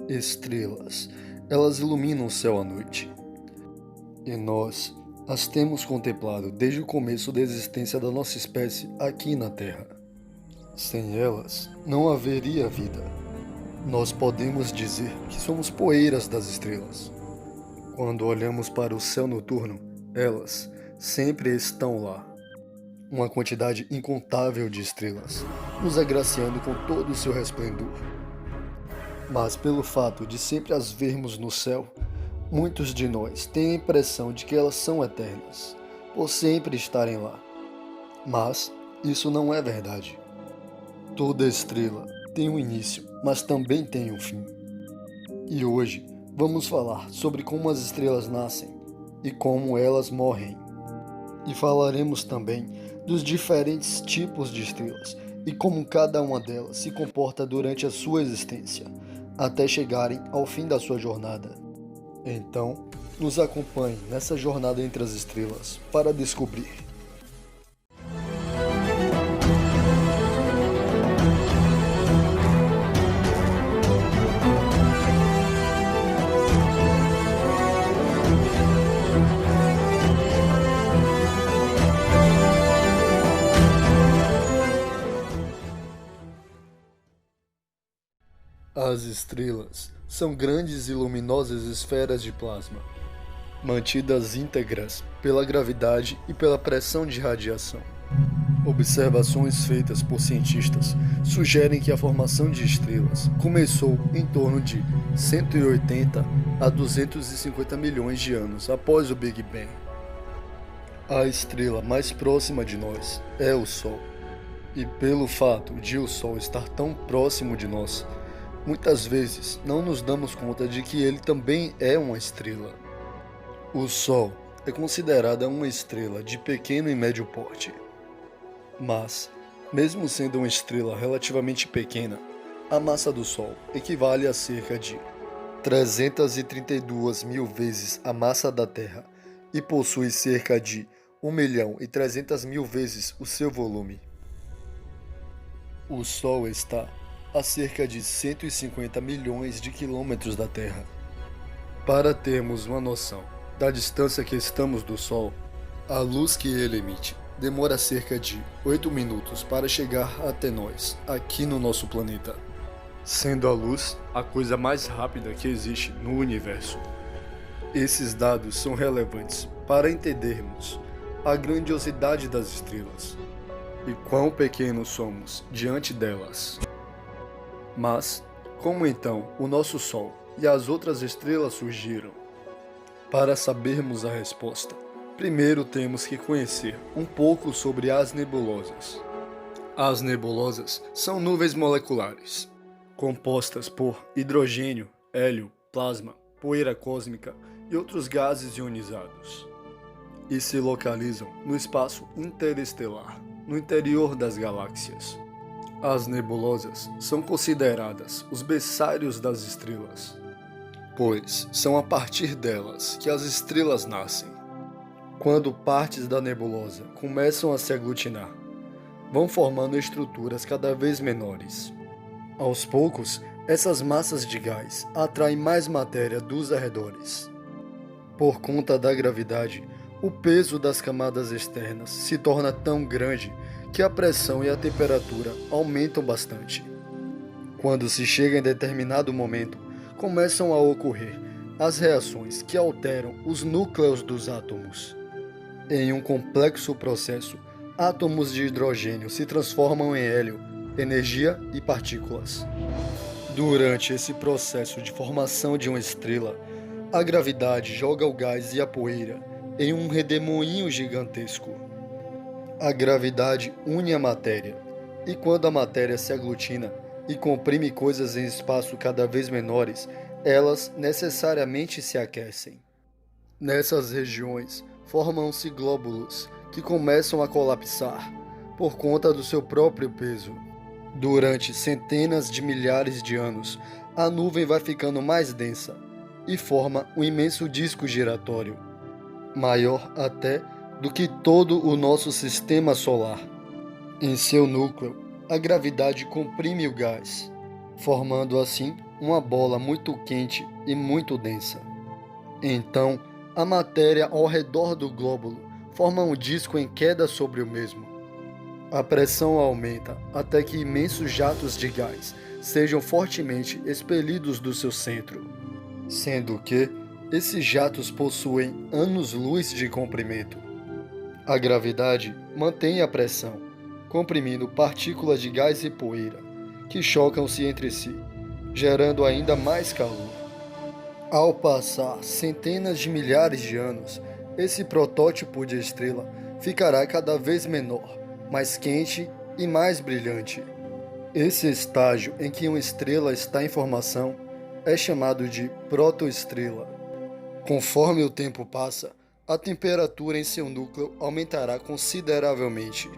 Estrelas, elas iluminam o céu à noite. E nós as temos contemplado desde o começo da existência da nossa espécie aqui na Terra. Sem elas, não haveria vida. Nós podemos dizer que somos poeiras das estrelas. Quando olhamos para o céu noturno, elas sempre estão lá. Uma quantidade incontável de estrelas, nos agraciando com todo o seu resplendor. Mas pelo fato de sempre as vermos no céu, muitos de nós têm a impressão de que elas são eternas, por sempre estarem lá. Mas isso não é verdade. Toda estrela tem um início, mas também tem um fim. E hoje vamos falar sobre como as estrelas nascem e como elas morrem. E falaremos também dos diferentes tipos de estrelas e como cada uma delas se comporta durante a sua existência, até chegarem ao fim da sua jornada. Então, nos acompanhe nessa jornada entre as estrelas para descobrir. As estrelas são grandes e luminosas esferas de plasma, mantidas íntegras pela gravidade e pela pressão de radiação. Observações feitas por cientistas sugerem que a formação de estrelas começou em torno de 180 a 250 milhões de anos após o Big Bang. A estrela mais próxima de nós é o Sol, e pelo fato de o Sol estar tão próximo de nós, muitas vezes não nos damos conta de que ele também é uma estrela. O Sol é considerada uma estrela de pequeno e médio porte. Mas, mesmo sendo uma estrela relativamente pequena, a massa do Sol equivale a cerca de 332 mil vezes a massa da Terra e possui cerca de 1.300.000 vezes o seu volume. O Sol está a cerca de 150 milhões de quilômetros da Terra. Para termos uma noção da distância que estamos do Sol, a luz que ele emite demora cerca de 8 minutos para chegar até nós, aqui no nosso planeta, sendo a luz a coisa mais rápida que existe no universo. Esses dados são relevantes para entendermos a grandiosidade das estrelas e quão pequenos somos diante delas. Mas, como então o nosso Sol e as outras estrelas surgiram? Para sabermos a resposta, primeiro temos que conhecer um pouco sobre as nebulosas. As nebulosas são nuvens moleculares, compostas por hidrogênio, hélio, plasma, poeira cósmica e outros gases ionizados, e se localizam no espaço interestelar, no interior das galáxias. As nebulosas são consideradas os berçários das estrelas, pois são a partir delas que as estrelas nascem. Quando partes da nebulosa começam a se aglutinar, vão formando estruturas cada vez menores. Aos poucos, essas massas de gás atraem mais matéria dos arredores. Por conta da gravidade, o peso das camadas externas se torna tão grande que a pressão e a temperatura aumentam bastante. Quando se chega em determinado momento, começam a ocorrer as reações que alteram os núcleos dos átomos. Em um complexo processo, átomos de hidrogênio se transformam em hélio, energia e partículas. Durante esse processo de formação de uma estrela, a gravidade joga o gás e a poeira em um redemoinho gigantesco. A gravidade une a matéria, e quando a matéria se aglutina e comprime coisas em espaço cada vez menores, elas necessariamente se aquecem. Nessas regiões, formam-se glóbulos que começam a colapsar por conta do seu próprio peso. Durante centenas de milhares de anos, a nuvem vai ficando mais densa e forma um imenso disco giratório, maior até do que todo o nosso sistema solar. Em seu núcleo, a gravidade comprime o gás, formando assim uma bola muito quente e muito densa. Então, a matéria ao redor do glóbulo forma um disco em queda sobre o mesmo. A pressão aumenta até que imensos jatos de gás sejam fortemente expelidos do seu centro, sendo que esses jatos possuem anos-luz de comprimento. A gravidade mantém a pressão, comprimindo partículas de gás e poeira, que chocam-se entre si, gerando ainda mais calor. Ao passar centenas de milhares de anos, esse protótipo de estrela ficará cada vez menor, mais quente e mais brilhante. Esse estágio em que uma estrela está em formação é chamado de protoestrela. Conforme o tempo passa, a temperatura em seu núcleo aumentará consideravelmente.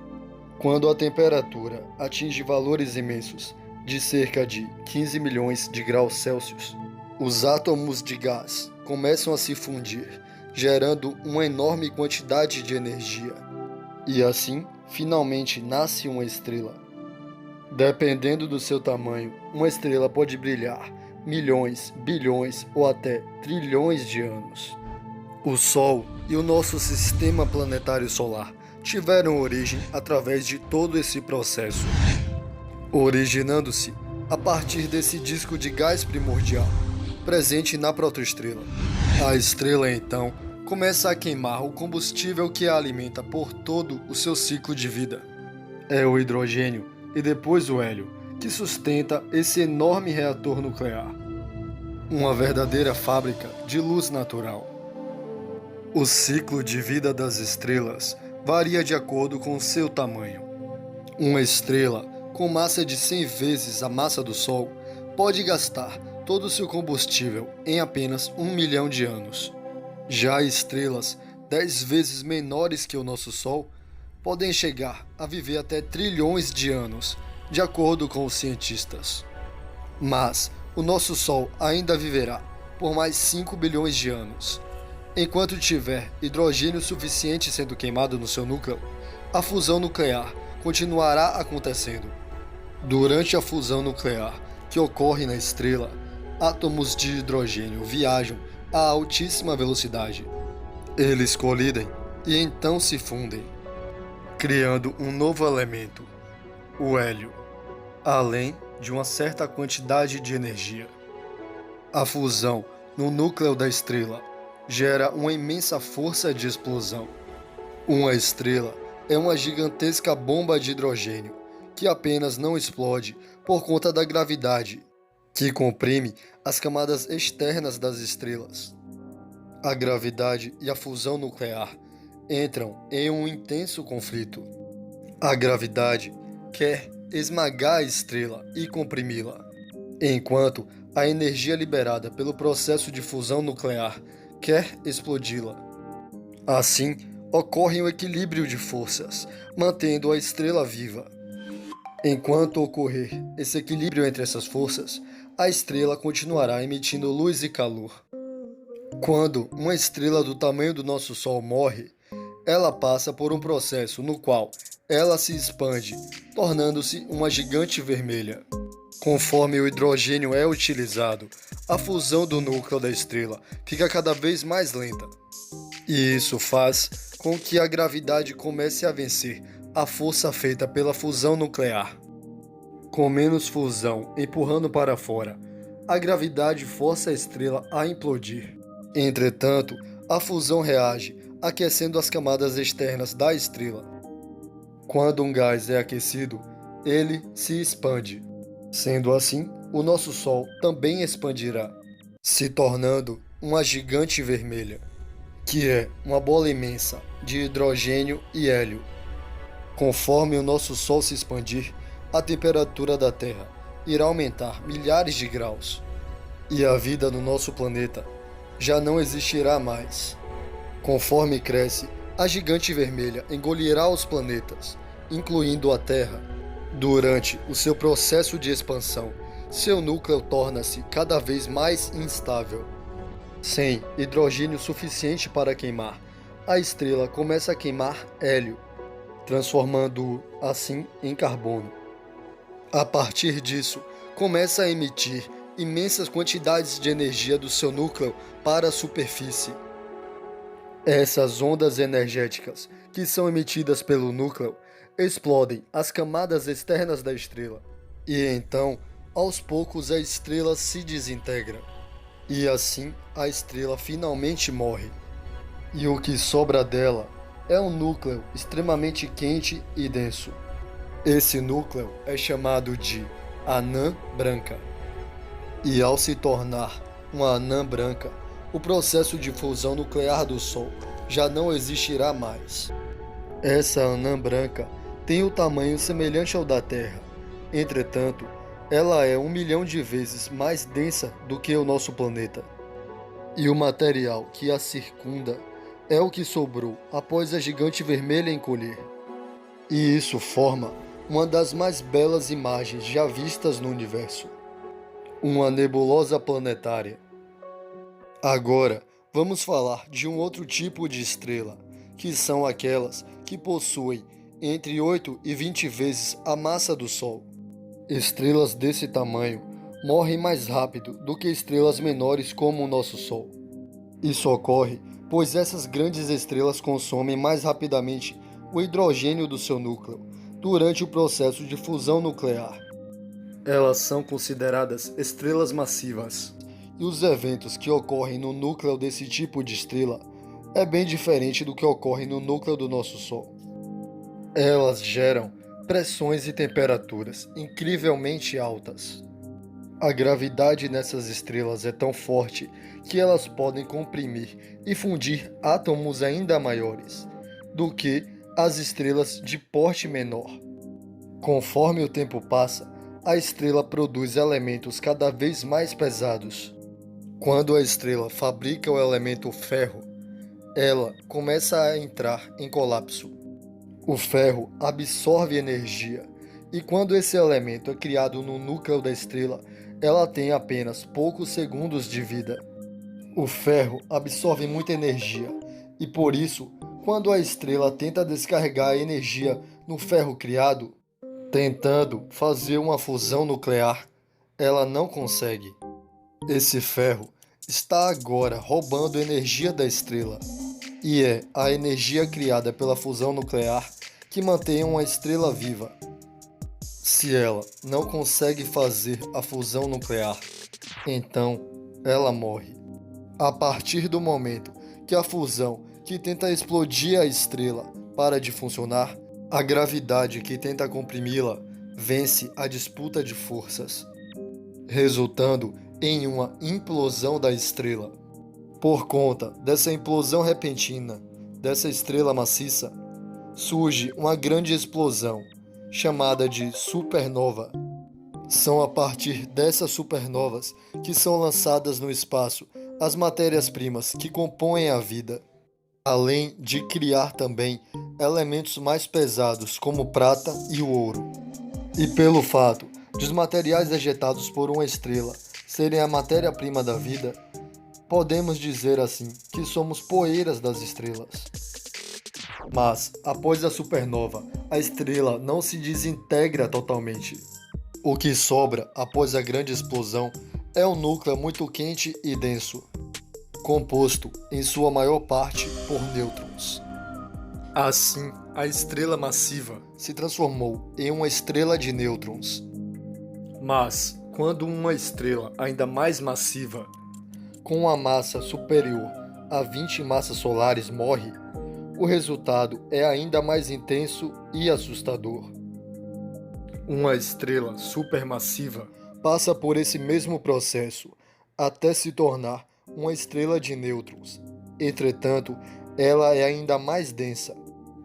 Quando a temperatura atinge valores imensos, de cerca de 15 milhões de graus Celsius, os átomos de gás começam a se fundir, gerando uma enorme quantidade de energia. E assim, finalmente nasce uma estrela. Dependendo do seu tamanho, uma estrela pode brilhar milhões, bilhões ou até trilhões de anos. O Sol e o nosso sistema planetário solar tiveram origem através de todo esse processo, originando-se a partir desse disco de gás primordial, presente na protoestrela. A estrela, então, começa a queimar o combustível que a alimenta por todo o seu ciclo de vida. É o hidrogênio e depois o hélio que sustenta esse enorme reator nuclear. Uma verdadeira fábrica de luz natural. O ciclo de vida das estrelas varia de acordo com seu tamanho. Uma estrela com massa de 100 vezes a massa do Sol pode gastar todo o seu combustível em apenas 1 milhão de anos. Já estrelas 10 vezes menores que o nosso Sol podem chegar a viver até trilhões de anos, de acordo com os cientistas. Mas o nosso Sol ainda viverá por mais 5 bilhões de anos. Enquanto tiver hidrogênio suficiente sendo queimado no seu núcleo, a fusão nuclear continuará acontecendo. Durante a fusão nuclear que ocorre na estrela, átomos de hidrogênio viajam a altíssima velocidade. Eles colidem e então se fundem, criando um novo elemento, o hélio, além de uma certa quantidade de energia. A fusão no núcleo da estrela gera uma imensa força de explosão. Uma estrela é uma gigantesca bomba de hidrogênio que apenas não explode por conta da gravidade, que comprime as camadas externas das estrelas. A gravidade e a fusão nuclear entram em um intenso conflito. A gravidade quer esmagar a estrela e comprimi-la, enquanto a energia liberada pelo processo de fusão nuclear quer explodi-la. Assim, ocorre um equilíbrio de forças, mantendo a estrela viva. Enquanto ocorrer esse equilíbrio entre essas forças, a estrela continuará emitindo luz e calor. Quando uma estrela do tamanho do nosso Sol morre, ela passa por um processo no qual ela se expande, tornando-se uma gigante vermelha. Conforme o hidrogênio é utilizado, a fusão do núcleo da estrela fica cada vez mais lenta. E isso faz com que a gravidade comece a vencer a força feita pela fusão nuclear. Com menos fusão empurrando para fora, a gravidade força a estrela a implodir. Entretanto, a fusão reage, aquecendo as camadas externas da estrela. Quando um gás é aquecido, ele se expande. Sendo assim, o nosso Sol também expandirá, se tornando uma gigante vermelha, que é uma bola imensa de hidrogênio e hélio. Conforme o nosso Sol se expandir, a temperatura da Terra irá aumentar milhares de graus, e a vida no nosso planeta já não existirá mais. Conforme cresce, a gigante vermelha engolirá os planetas, incluindo a Terra. Durante o seu processo de expansão, seu núcleo torna-se cada vez mais instável. Sem hidrogênio suficiente para queimar, a estrela começa a queimar hélio, transformando-o assim em carbono. A partir disso, começa a emitir imensas quantidades de energia do seu núcleo para a superfície. Essas ondas energéticas, que são emitidas pelo núcleo, explodem as camadas externas da estrela. E então, aos poucos, a estrela se desintegra. E assim, a estrela finalmente morre. E o que sobra dela é um núcleo extremamente quente e denso. Esse núcleo é chamado de anã branca. E ao se tornar uma anã branca, o processo de fusão nuclear do Sol já não existirá mais. Essa anã branca tem o tamanho semelhante ao da Terra. Entretanto, ela é 1 milhão de vezes mais densa do que o nosso planeta. E o material que a circunda é o que sobrou após a gigante vermelha encolher. E isso forma uma das mais belas imagens já vistas no universo. Uma nebulosa planetária. Agora, vamos falar de um outro tipo de estrela, que são aquelas que possuem entre 8 e 20 vezes a massa do Sol. Estrelas desse tamanho morrem mais rápido do que estrelas menores como o nosso Sol. Isso ocorre pois essas grandes estrelas consomem mais rapidamente o hidrogênio do seu núcleo durante o processo de fusão nuclear. Elas são consideradas estrelas massivas, e os eventos que ocorrem no núcleo desse tipo de estrela é bem diferente do que ocorre no núcleo do nosso Sol. Elas geram pressões e temperaturas incrivelmente altas. A gravidade nessas estrelas é tão forte que elas podem comprimir e fundir átomos ainda maiores do que as estrelas de porte menor. Conforme o tempo passa, a estrela produz elementos cada vez mais pesados. Quando a estrela fabrica o elemento ferro, ela começa a entrar em colapso. O ferro absorve energia, e quando esse elemento é criado no núcleo da estrela, ela tem apenas poucos segundos de vida. O ferro absorve muita energia, e por isso, quando a estrela tenta descarregar a energia no ferro criado, tentando fazer uma fusão nuclear, ela não consegue. Esse ferro está agora roubando energia da estrela, e é a energia criada pela fusão nuclear que mantém uma estrela viva. Se ela não consegue fazer a fusão nuclear, então ela morre. A partir do momento que a fusão que tenta explodir a estrela para de funcionar, a gravidade que tenta comprimi-la vence a disputa de forças, resultando em uma implosão da estrela. Por conta dessa implosão repentina dessa estrela maciça, surge uma grande explosão, chamada de supernova. São a partir dessas supernovas que são lançadas no espaço as matérias-primas que compõem a vida, além de criar também elementos mais pesados como prata e o ouro. E pelo fato de os materiais ejetados por uma estrela serem a matéria-prima da vida, podemos dizer assim que somos poeiras das estrelas. Mas, após a supernova, a estrela não se desintegra totalmente. O que sobra após a grande explosão é um núcleo muito quente e denso, composto em sua maior parte por nêutrons. Assim, a estrela massiva se transformou em uma estrela de nêutrons. Mas, quando uma estrela ainda mais massiva, com uma massa superior a 20 massas solares, morre, o resultado é ainda mais intenso e assustador. Uma estrela supermassiva passa por esse mesmo processo até se tornar uma estrela de nêutrons. Entretanto, ela é ainda mais densa,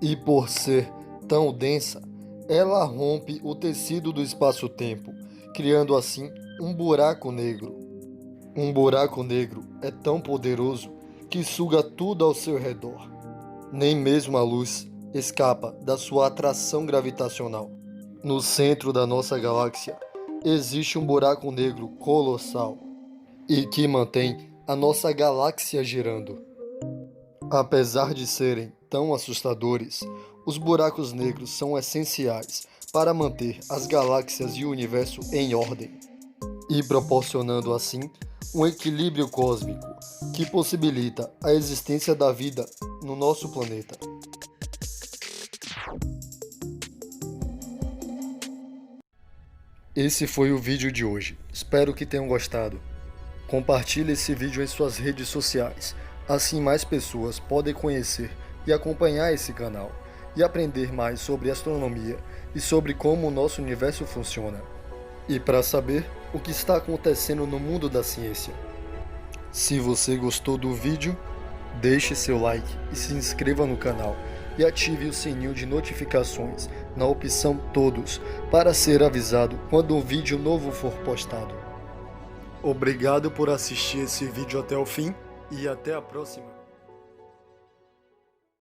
e por ser tão densa, ela rompe o tecido do espaço-tempo, criando assim um buraco negro. Um buraco negro é tão poderoso que suga tudo ao seu redor. Nem mesmo a luz escapa da sua atração gravitacional. No centro da nossa galáxia existe um buraco negro colossal e que mantém a nossa galáxia girando. Apesar de serem tão assustadores, os buracos negros são essenciais para manter as galáxias e o universo em ordem. e proporcionando assim um equilíbrio cósmico que possibilita a existência da vida no nosso planeta. Esse foi o vídeo de hoje. Espero que tenham gostado. Compartilhe esse vídeo em suas redes sociais. Assim mais pessoas podem conhecer e acompanhar esse canal e aprender mais sobre astronomia e sobre como o nosso universo funciona. E para saber o que está acontecendo no mundo da ciência. Se você gostou do vídeo, deixe seu like e se inscreva no canal e ative o sininho de notificações na opção Todos para ser avisado quando um vídeo novo for postado. Obrigado por assistir esse vídeo até o fim e até a próxima.